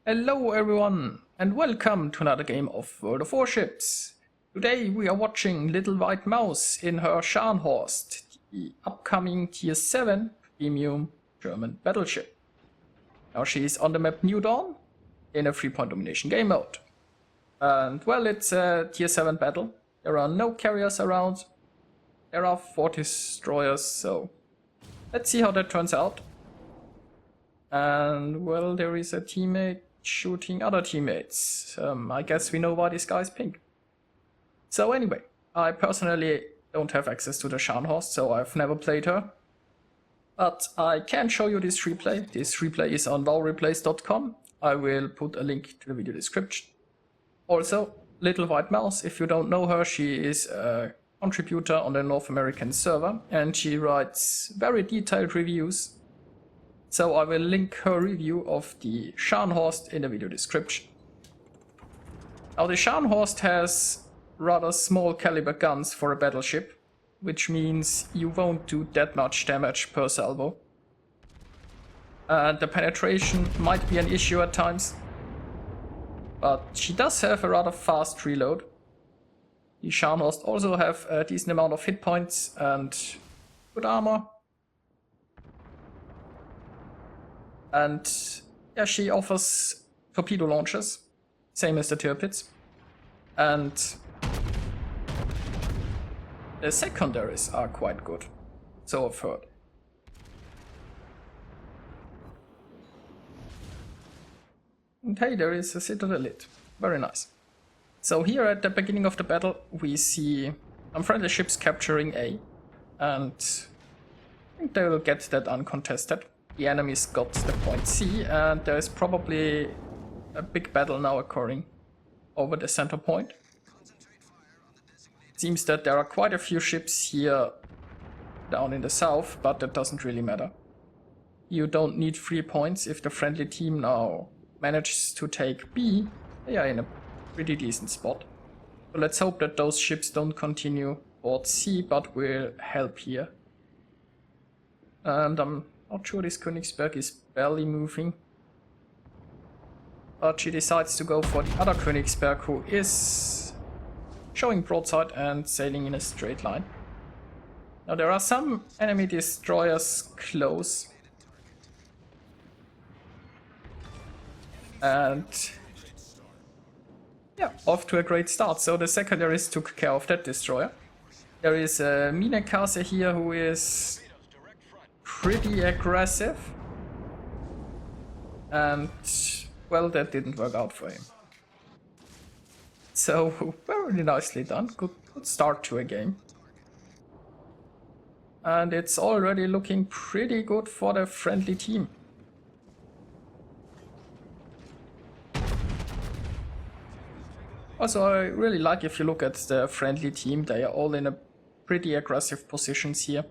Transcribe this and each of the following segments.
Hello everyone, and welcome to another game of World of Warships. Today we are watching LittleWhiteMouse in her Scharnhorst, the upcoming Tier 7 premium German battleship. Now she is on the map New Dawn in a 3-point domination game mode. And well, it's a Tier 7 battle. There are no carriers around. There are 4 destroyers, so let's see how that turns out. And well, there is a teammate shooting other teammates. I guess we know why this guy is pink. So anyway, I personally don't have access to the Scharnhorst, so I've never played her. But I can show you this replay. This replay is on wowreplays.com. I will put a link to the video description. Also, LittleWhiteMouse, if you don't know her, she is a contributor on the North American server and she writes very detailed reviews. So I will link her review of the Scharnhorst in the video description. Now the Scharnhorst has rather small caliber guns for a battleship, which means you won't do that much damage per salvo. The penetration might be an issue at times, but she does have a rather fast reload. The Scharnhorst also have a decent amount of hit points and good armor. And yeah, she offers torpedo launchers, same as the Tirpitz. And the secondaries are quite good, so I've heard. And hey, there is a Citadel lit. Very nice. So here at the beginning of the battle, we see some friendly ships capturing A. And I think they will get that uncontested. The enemies got the point C, and there is probably a big battle now occurring over the center point. It seems that there are quite a few ships here down in the south, but that doesn't really matter. You don't need 3 points. If the friendly team now manages to take B, they are in a pretty decent spot. So let's hope that those ships don't continue towards C, but will help here. And I'm not sure this Königsberg is barely moving. But she decides to go for the other Königsberg, who is showing broadside and sailing in a straight line. Now there are some enemy destroyers close. And yeah, off to a great start. So the secondaries took care of that destroyer. There is a Minekase here who is pretty aggressive, and well, that didn't work out for him. So very nicely done, good start to a game. And it's already looking pretty good for the friendly team. Also, I really like, if you look at the friendly team, they are all in a pretty aggressive positions here.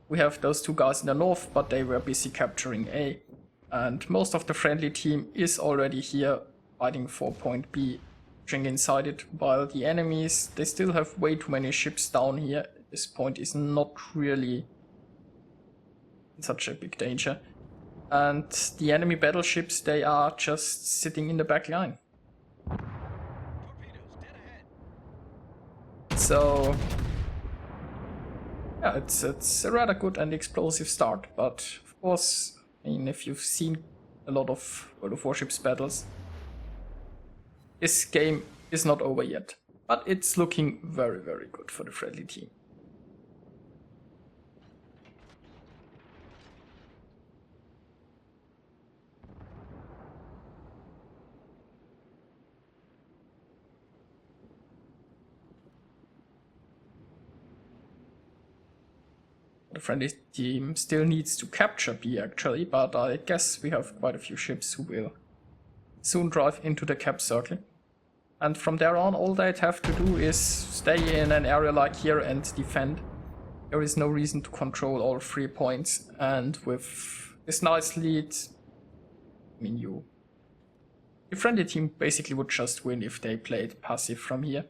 We have those 2 guys in the north, but they were busy capturing A. And most of the friendly team is already here fighting for point B, pushing inside it, while the enemies, they still have way too many ships down here. This point is not really in such a big danger. And the enemy battleships, they are just sitting in the back line. So yeah, it's a rather good and explosive start, but of course, I mean, if you've seen a lot of World of Warships battles, this game is not over yet, but it's looking very, very good for the friendly team. The friendly team still needs to capture B actually, but I guess we have quite a few ships who will soon drive into the cap circle. And from there on, all they'd have to do is stay in an area like here and defend. There is no reason to control all 3 points, and with this nice lead, I mean, the friendly team basically would just win if they played passive from here.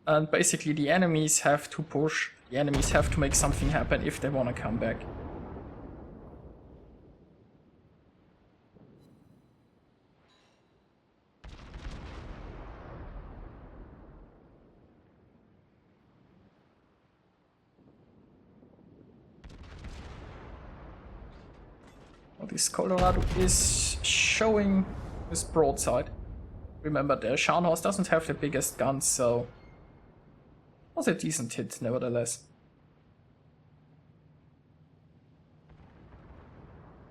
And basically the enemies have to push, the enemies have to make something happen if they want to come back. This Colorado is showing his broadside. Remember, the Scharnhorst doesn't have the biggest guns, so it was a decent hit nevertheless.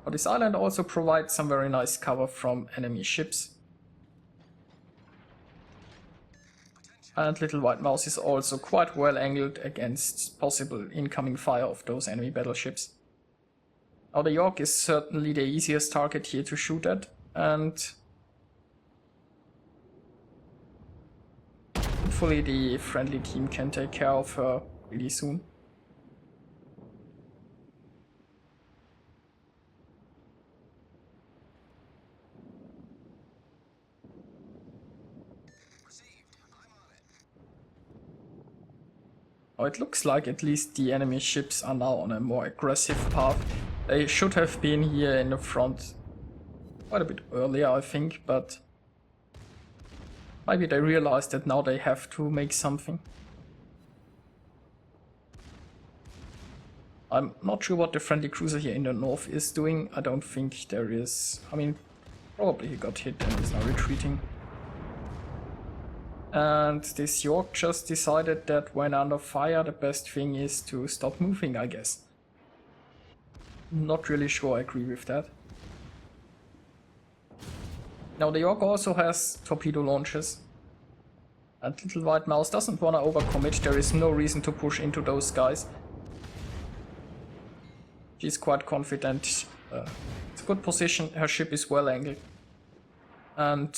But this island also provides some very nice cover from enemy ships. And LittleWhiteMouse is also quite well angled against possible incoming fire of those enemy battleships. Now the York is certainly the easiest target here to shoot at, and hopefully the friendly team can take care of her really soon. Oh, it looks like at least the enemy ships are now on a more aggressive path. They should have been here in the front quite a bit earlier, I think, but maybe they realized that now they have to make something. I'm not sure what the friendly cruiser here in the north is doing. I don't think there is. I mean, probably he got hit and is now retreating. And this York just decided that when under fire, the best thing is to stop moving, I guess. Not really sure I agree with that. Now the York also has torpedo launches. And LittleWhiteMouse doesn't want to overcommit. There is no reason to push into those guys. She's quite confident. It's a good position. Her ship is well angled. And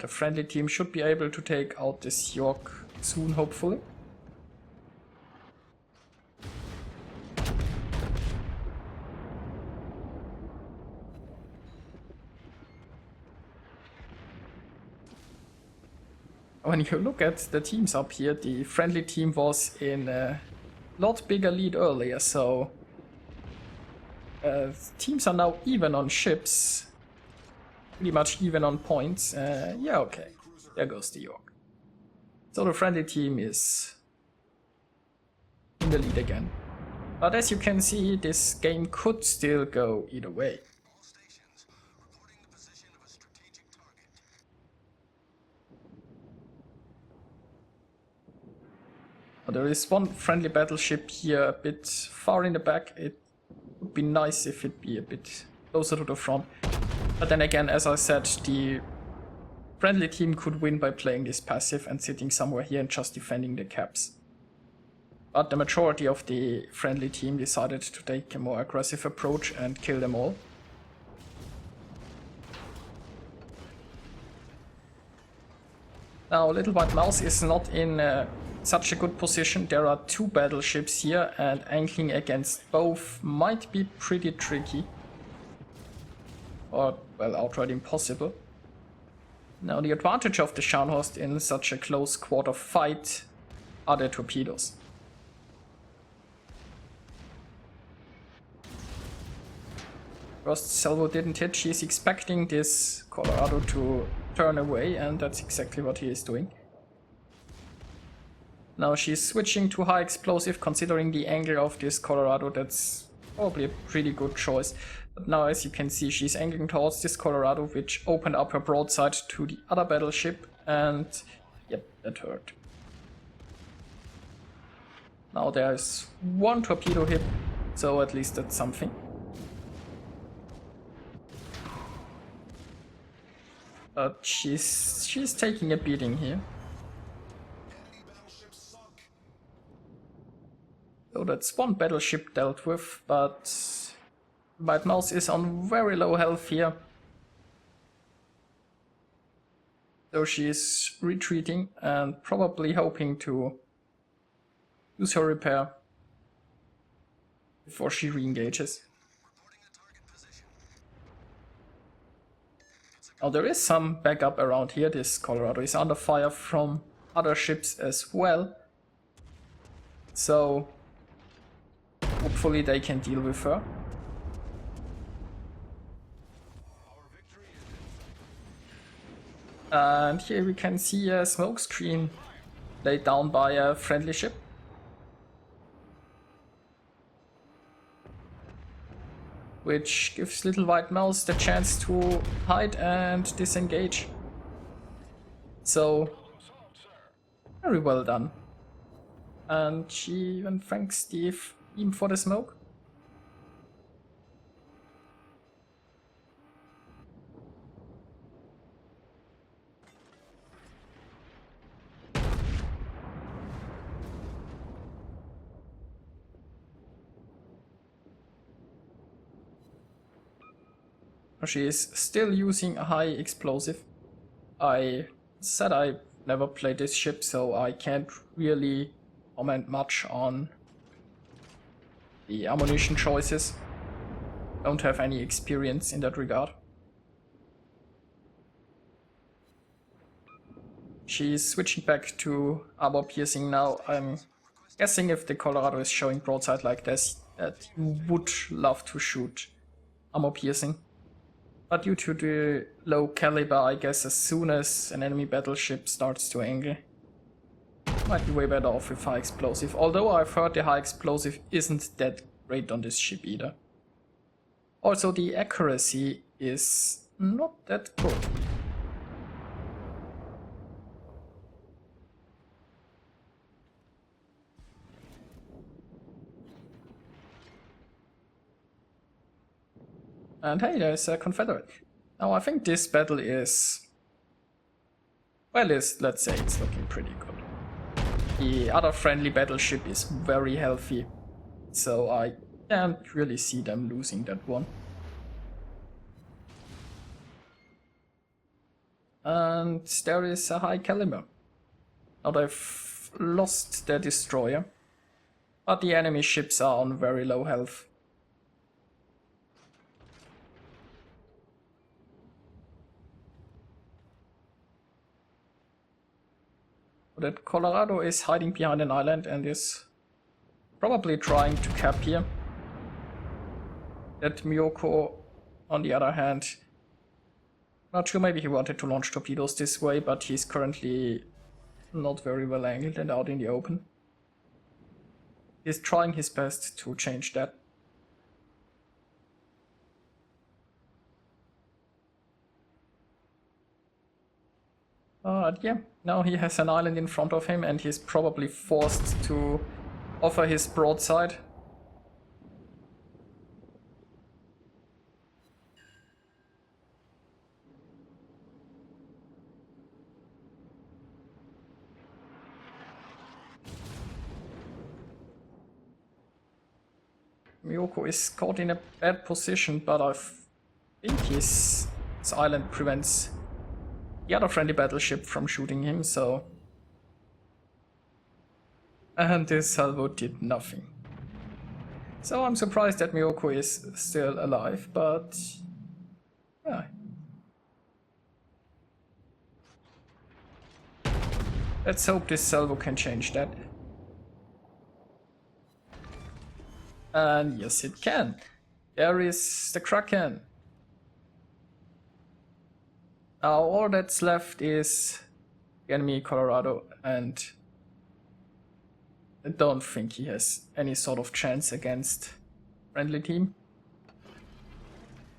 the friendly team should be able to take out this York soon, hopefully. When you look at the teams up here, the friendly team was in a lot bigger lead earlier, so teams are now even on ships. Pretty much even on points. Yeah, okay. There goes the York. So the friendly team is in the lead again. But as you can see, this game could still go either way. There is one friendly battleship here a bit far in the back. It would be nice if it'd be a bit closer to the front. But then again, as I said, the friendly team could win by playing this passive and sitting somewhere here and just defending the caps. But the majority of the friendly team decided to take a more aggressive approach and kill them all. Now, LittleWhiteMouse is not in such a good position. There are two battleships here, and angling against both might be pretty tricky. Or, well, outright impossible. Now, the advantage of the Scharnhorst in such a close quarter fight are the torpedoes. First salvo didn't hit. She's expecting this Colorado to turn away, and that's exactly what he is doing. Now she's switching to high explosive. Considering the angle of this Colorado, that's probably a pretty good choice. But now, as you can see, she's angling towards this Colorado, which opened up her broadside to the other battleship, and yep, that hurt. Now there's one torpedo hit, so at least that's something. But she's taking a beating here. So that's one battleship dealt with, but LittleWhiteMouse is on very low health here. So she is retreating and probably hoping to use her repair before she re-engages. Now there is some backup around here. This Colorado is under fire from other ships as well. So hopefully they can deal with her. And here we can see a smoke screen laid down by a friendly ship. which gives LittleWhiteMouse the chance to hide and disengage. So, very well done. And she even thanks the team for the smoke. She is still using a high explosive. I said I never played this ship, so I can't really comment much on the ammunition choices. Don't have any experience in that regard. She's switching back to armor piercing now. I'm guessing if the Colorado is showing broadside like this, that you would love to shoot armor piercing. But due to the low caliber, I guess as soon as an enemy battleship starts to angle, might be way better off with high explosive. Although I've heard the high explosive isn't that great on this ship either. Also, the accuracy is not that good. And hey, there's a Confederate. Now I think this battle is... well, let's say it's looking pretty good. The other friendly battleship is very healthy, so I can't really see them losing that one. And there is a high caliber. Now they've lost their destroyer, but the enemy ships are on very low health. That Colorado is hiding behind an island and is probably trying to cap here. That Miyoko, on the other hand, not sure, maybe he wanted to launch torpedoes this way, but he's currently not very well angled and out in the open. He's trying his best to change that. Yeah, now he has an island in front of him and he's probably forced to offer his broadside. Miyoko is caught in a bad position, but I think his island prevents the other friendly battleship from shooting him, so... and this salvo did nothing. So I'm surprised that Miyoko is still alive, but... yeah. Let's hope this salvo can change that. And yes, it can. There is the Kraken. Now all that's left is the enemy Colorado, and I don't think he has any sort of chance against friendly team.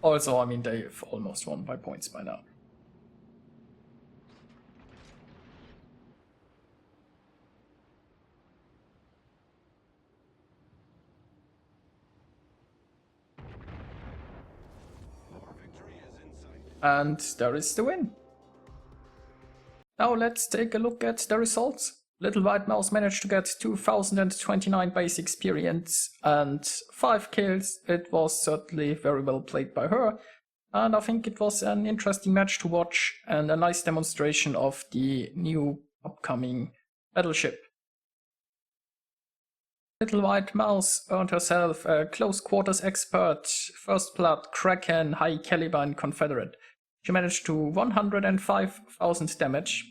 Also, I mean, they've almost won by points by now. And there is the win. Now let's take a look at the results. LittleWhiteMouse managed to get 2029 base experience and 5 kills. It was certainly very well played by her. And I think it was an interesting match to watch and a nice demonstration of the new upcoming battleship. LittleWhiteMouse earned herself a close quarters expert, first blood, Kraken, high caliber and Confederate. She managed to 105,000 damage.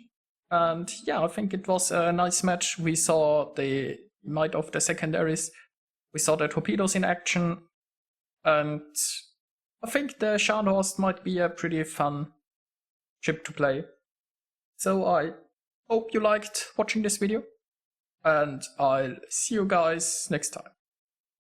And yeah, I think it was a nice match. We saw the might of the secondaries. We saw the torpedoes in action. And I think the Scharnhorst might be a pretty fun ship to play. So I hope you liked watching this video. And I'll see you guys next time.